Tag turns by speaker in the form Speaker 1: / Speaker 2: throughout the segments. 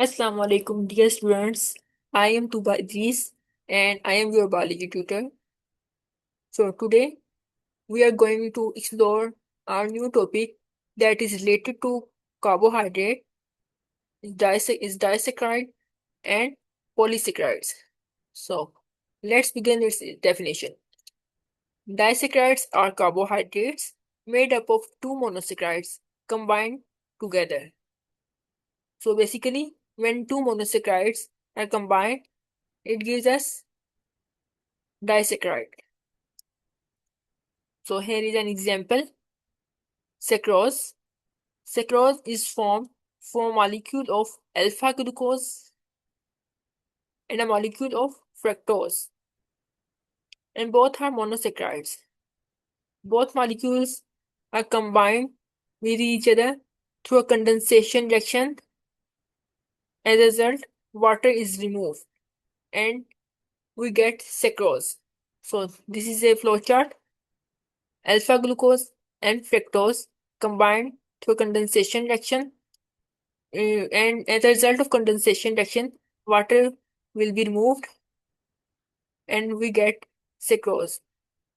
Speaker 1: Assalamu alaikum, dear students. I am Tuba Idris and I am your biology tutor. So, today we are going to explore our new topic that is related to carbohydrate, disaccharide, and polysaccharides. So, let's begin its definition. Disaccharides are carbohydrates made up of two monosaccharides combined together. So, basically, when two monosaccharides are combined, it gives us disaccharide. So here is an example. Sucrose. Sucrose is formed from a molecule of alpha glucose and a molecule of fructose, and both are monosaccharides. Both molecules are combined with each other through a condensation reaction. As a result, water is removed and we get sucrose. So this is a flowchart. Alpha glucose and fructose combined through a condensation reaction. And as a result of condensation reaction, water will be removed and we get sucrose,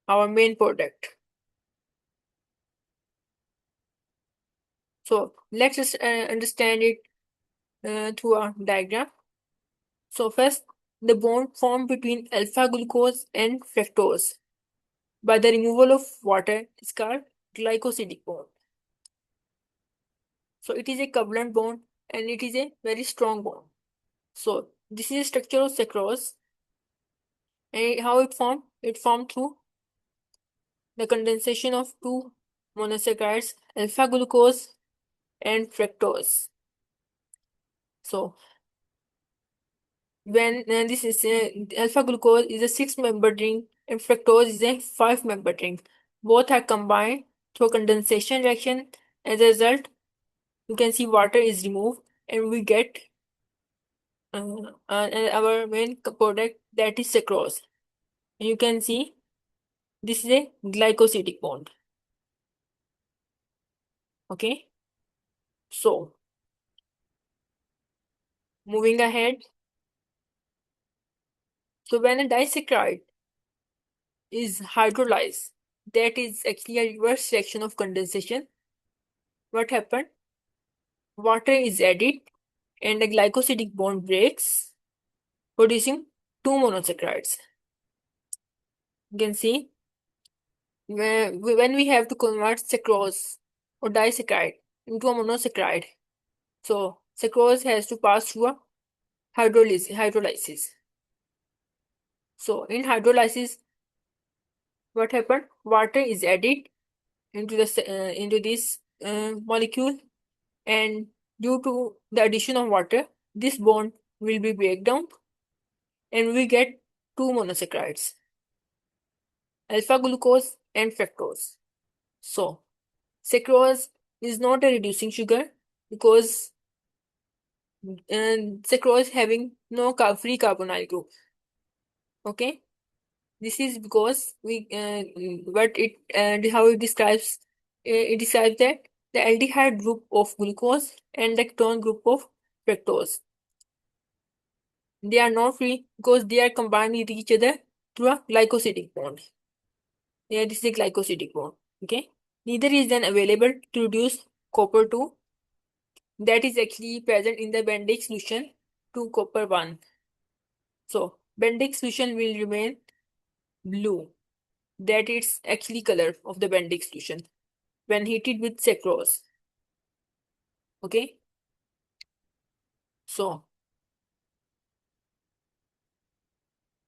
Speaker 1: our main product. So let's just understand it through a diagram. So first, the bond formed between alpha glucose and fructose by the removal of water is called glycosidic bond. So it is a covalent bond and it is a very strong bond. So this is the structure of sucrose. And how it formed? It formed through the condensation of two monosaccharides, alpha glucose and fructose. So, when this is alpha glucose is a six-member ring and fructose is a five-member ring. Both are combined through condensation reaction. As a result, you can see water is removed and we get our main product, that is sucrose. You can see this is a glycosidic bond. Okay, so moving ahead. So when a disaccharide is hydrolyzed, that is actually a reverse reaction of condensation. What happened? Water is added and the glycosidic bond breaks, producing two monosaccharides. You can see when we have to convert sucrose or disaccharide into a monosaccharide, so sucrose has to pass through a hydrolysis. So in hydrolysis, what happened? Water is added into this molecule, and due to the addition of water, this bond will be breakdown and we get two monosaccharides, alpha glucose and fructose. So, sucrose is not a reducing sugar because sucrose having no free carbonyl group. Okay, this is because how it describes it describes that the aldehyde group of glucose and the ketone group of fructose, they are not free because they are combined with each other through a glycosidic bond. Yeah, this is a glycosidic bond. Okay. Neither is then available to reduce copper 2, that is actually present in the bendic solution to copper 1. So bendic solution will remain blue. That is actually color of the bendic solution when heated with sucrose. Okay. So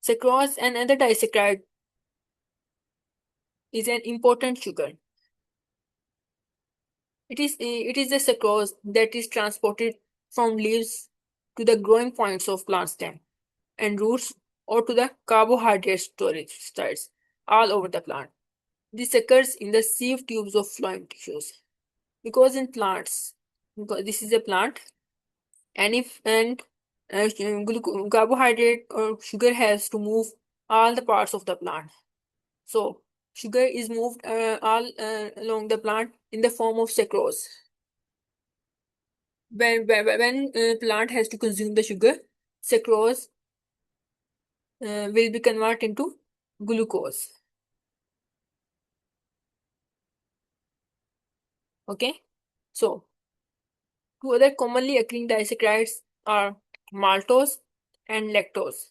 Speaker 1: sucrose and other disaccharide is an important sugar. It is the sucrose that is transported from leaves to the growing points of plant stem and roots or to the carbohydrate storage sites all over the plant. This occurs in the sieve tubes of phloem tissues. Because in plants, because this is a plant, and if and carbohydrate or sugar has to move all the parts of the plant. So sugar is moved all along the plant in the form of sucrose. when plant has to consume the sugar, sucrose will be converted into glucose. Okay, so two other commonly occurring disaccharides are maltose and lactose.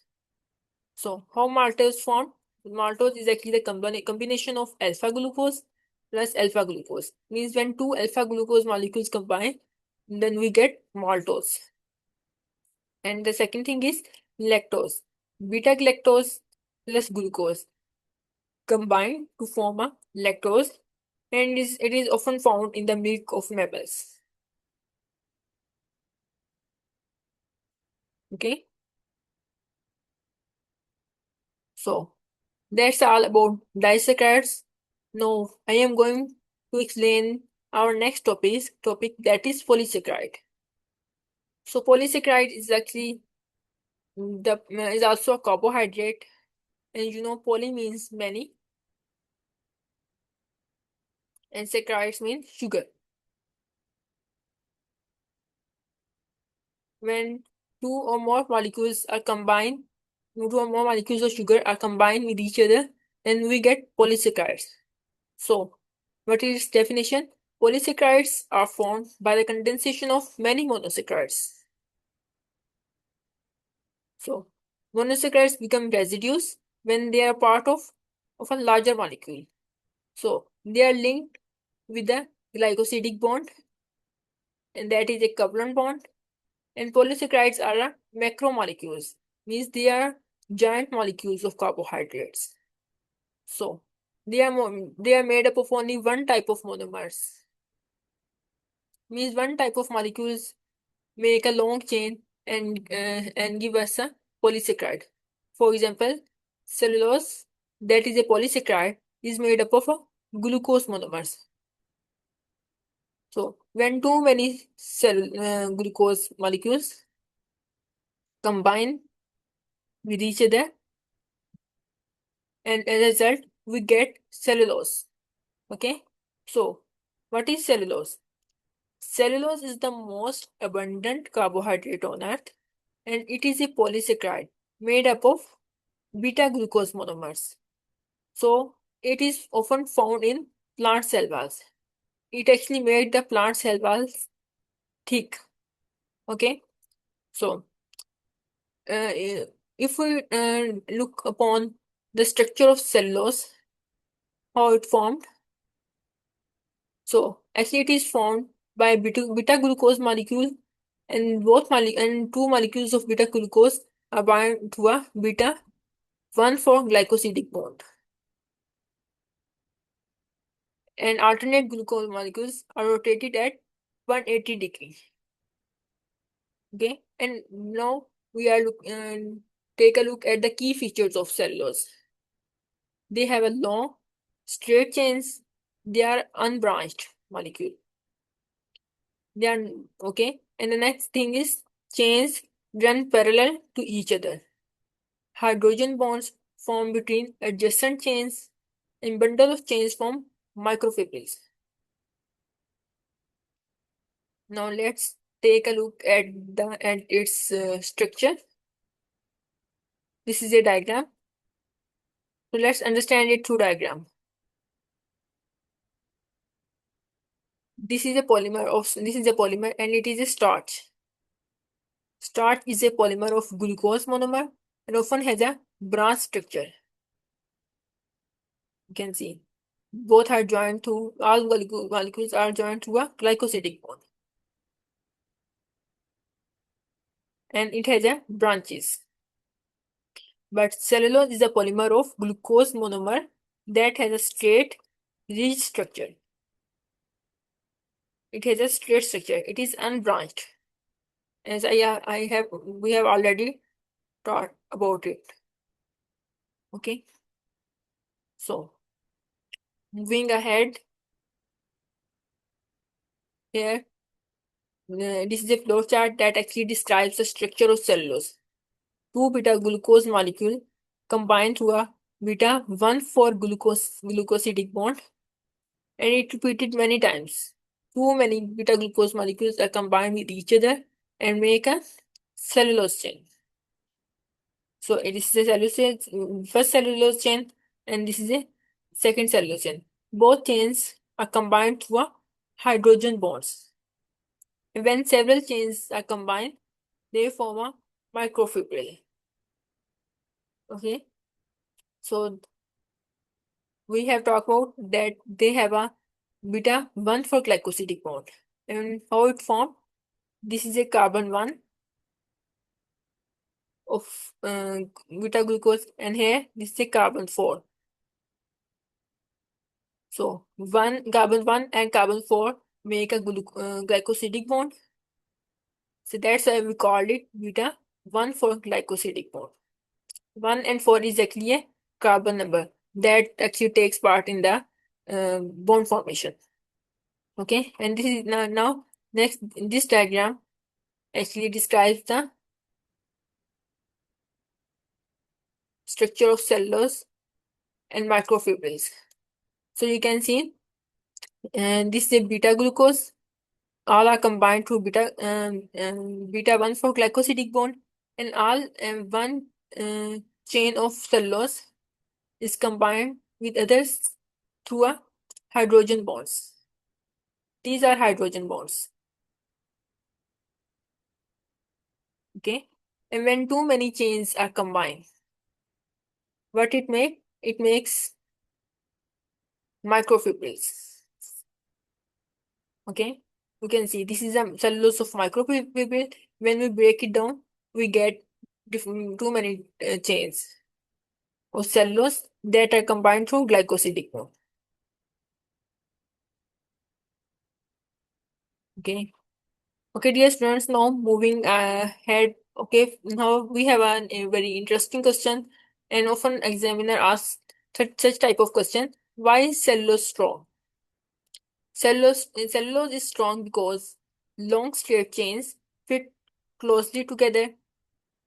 Speaker 1: So how maltose formed? Maltose is actually the combination of alpha glucose plus alpha glucose. Means when two alpha glucose molecules combine, then we get maltose. And the second thing is lactose. Beta galactose plus glucose combine to form a lactose, and it is often found in the milk of mammals. Okay, so that's all about disaccharides. Now I am going to explain our next topic that is polysaccharide. So polysaccharide is actually the is also a carbohydrate, and you know poly means many and saccharides mean sugar. When two or more molecules are combined, two or more molecules of sugar are combined with each other, then we get polysaccharides. So, what is its definition? Polysaccharides are formed by the condensation of many monosaccharides. So, monosaccharides become residues when they are part of a larger molecule. So, they are linked with a glycosidic bond, and that is a covalent bond. And polysaccharides are macromolecules, means they are giant molecules of carbohydrates. So they are made up of only one type of monomers. Means one type of molecules make a long chain and give us a polysaccharide. For example, cellulose, that is a polysaccharide, is made up of a glucose monomers. So when too many glucose molecules combine with each other, and as a result we get cellulose. Okay, so what is cellulose? Cellulose is the most abundant carbohydrate on earth, and it is a polysaccharide made up of beta glucose monomers. So it is often found in plant cell walls. It actually made the plant cell walls thick. Okay, so if we look upon the structure of cellulose, how it formed. So actually it is formed by beta glucose molecule, and and two molecules of beta glucose are bound to a beta 1,4 glycosidic bond. And alternate glucose molecules are rotated at 180 degrees. Okay, and now we are take a look at the key features of cellulose. They have a long straight chains. They are unbranched molecule. They are okay. And the next thing is chains run parallel to each other. Hydrogen bonds form between adjacent chains, and bundle of chains form microfibrils. Now let's take a look at its structure. This is a diagram. So let's understand it through diagram. This is a polymer and it is a starch. Starch is a polymer of glucose monomer and often has a branch structure. You can see both are joined to all molecules are joined to a glycosidic bond, and it has a branches. But cellulose is a polymer of glucose monomer that has a straight ridge structure. It has a straight structure. It is unbranched. As we have already taught about it. Okay. So moving ahead here, this is a flow chart that actually describes the structure of cellulose. Two beta glucose molecule combine to a beta 1,4 glucosidic bond, and it repeated many times. too many beta glucose molecules are combined with each other and make a cellulose chain. So it is the first cellulose chain, and this is a second cellulose chain. Both chains are combined through a hydrogen bonds. When several chains are combined, they form a microfibril. Okay, so we have talked about that they have a beta 1 for glycosidic bond. And how it formed? This is a carbon 1 of beta glucose, and here this is a carbon 4. So carbon 1 and carbon 4 make a glycosidic bond. So that's why we called it beta 1 for glycosidic bond. 1 and 4 is actually a carbon number that actually takes part in the bond formation. Okay, and this is now next this diagram actually describes the structure of cellulose and microfibrils. So you can see, and this is a beta glucose. All are combined through beta 1 for glycosidic bond, and all one chain of cellulose is combined with others through a hydrogen bonds. These are hydrogen bonds. Okay, and when too many chains are combined, what it make? It makes microfibrils. Okay, you can see this is a cellulose of microfibril. When we break it down, we get too many chains of cellulose that are combined through glycosidic bond. Okay. Okay, dear students, now moving ahead. Okay, now we have a very interesting question, and often examiner asks such type of question. Why is cellulose strong? Cellulose is strong because long straight chains fit closely together.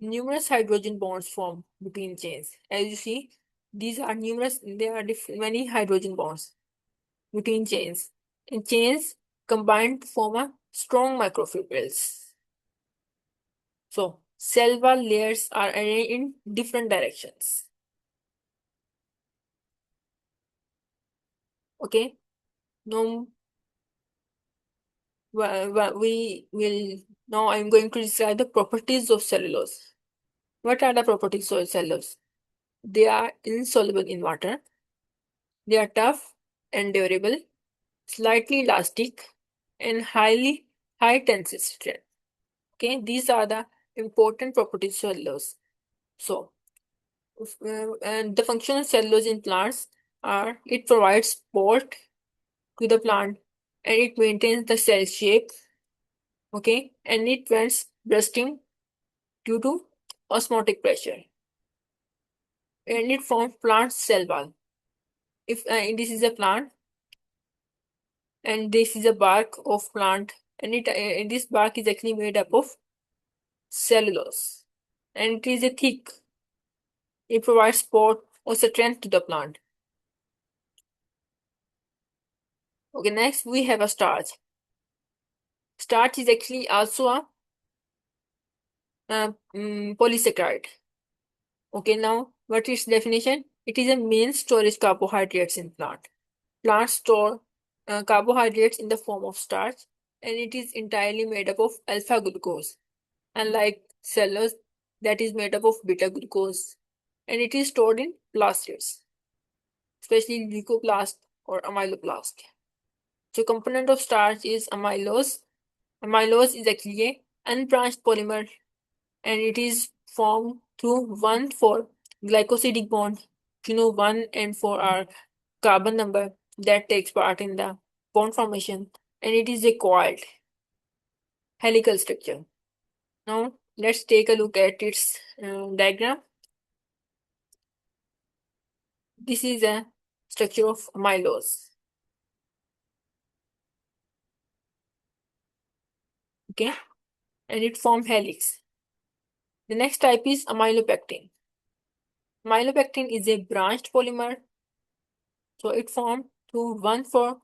Speaker 1: Numerous hydrogen bonds form between chains. As you see, these are numerous, there are many hydrogen bonds between chains. And chains combine to form a strong microfibrils. So, cell wall layers are arranged in different directions. Okay, now we will now I'm going to describe the properties of cellulose. What are the properties of cellulose? They are insoluble in water. They are tough and durable, slightly elastic, and high tensile strength. Okay, these are the important properties of cellulose. So, and the function of cellulose in plants are it provides support to the plant, and it maintains the cell shape. Okay, and it prevents bursting due to osmotic pressure, and it forms plant cell wall. If this is a plant, and this is a bark of plant, and this bark is actually made up of cellulose, and it is a thick. It provides support or strength to the plant. Okay, next we have a starch. Starch is actually also a polysaccharide. Okay, now what is definition? It is a main storage carbohydrates in plant. Plants store carbohydrates in the form of starch, and it is entirely made up of alpha glucose, unlike cellulose that is made up of beta glucose, and it is stored in plastids, especially leucoplast or amyloplast. So component of starch is amylose. Amylose is actually a unbranched polymer, and it is formed through 1,4 glycosidic bond. You know, 1 and 4 are carbon number that takes part in the bond formation, and it is a coiled helical structure. Now let's take a look at its diagram. This is a structure of amylose. Okay, and it forms helix. The next type is amylopectin. Amylopectin is a branched polymer, so it formed through 1,4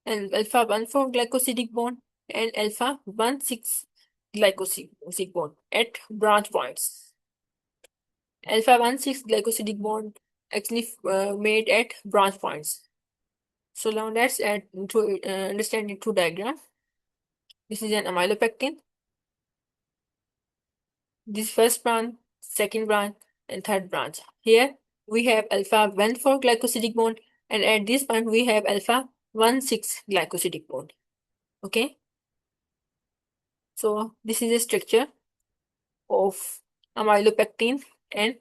Speaker 1: and alpha 1,4 glycosidic bond and alpha 1,6 glycosidic bond at branch points. Alpha 1,6 glycosidic bond actually made at branch points. So now let's understand it through diagram. This is an amylopectin. This first branch, second branch, and third branch. Here we have alpha 1,4 glycosidic bond, and at this point we have alpha 1,6 glycosidic bond. Okay. So this is a structure of amylopectin and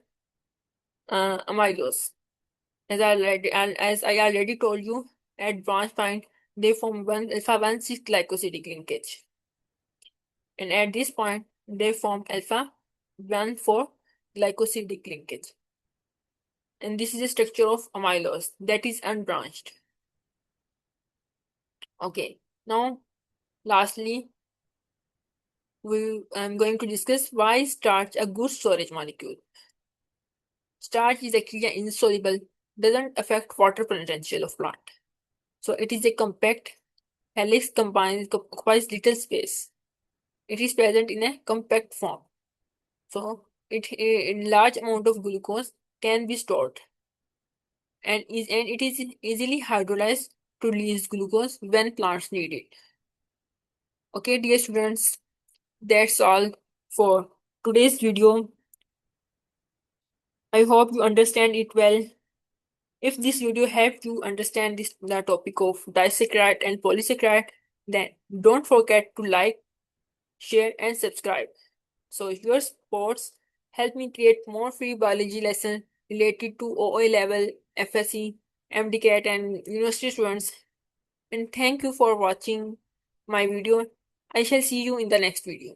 Speaker 1: amylose. As I already told you, at branch point they form one alpha 1,6 glycosidic linkage, and at this point they form alpha 1,4 glycosidic linkage. And this is a structure of amylose that is unbranched. Okay, now lastly, I'm going to discuss why is starch a good storage molecule. Starch is actually insoluble, doesn't affect water potential of plant. So it is a compact helix occupies little space. It is present in a compact form. So a large amount of glucose can be stored, and it is easily hydrolyzed to release glucose when plants need it. Okay, dear students, that's all for today's video. I hope you understand it well. If this video helped you understand the topic of disaccharide and polysaccharide, then don't forget to like, share, and subscribe. So your supports help me create more free biology lessons related to OA level, FSC, MDCAT, and university students. And thank you for watching my video. I shall see you in the next video.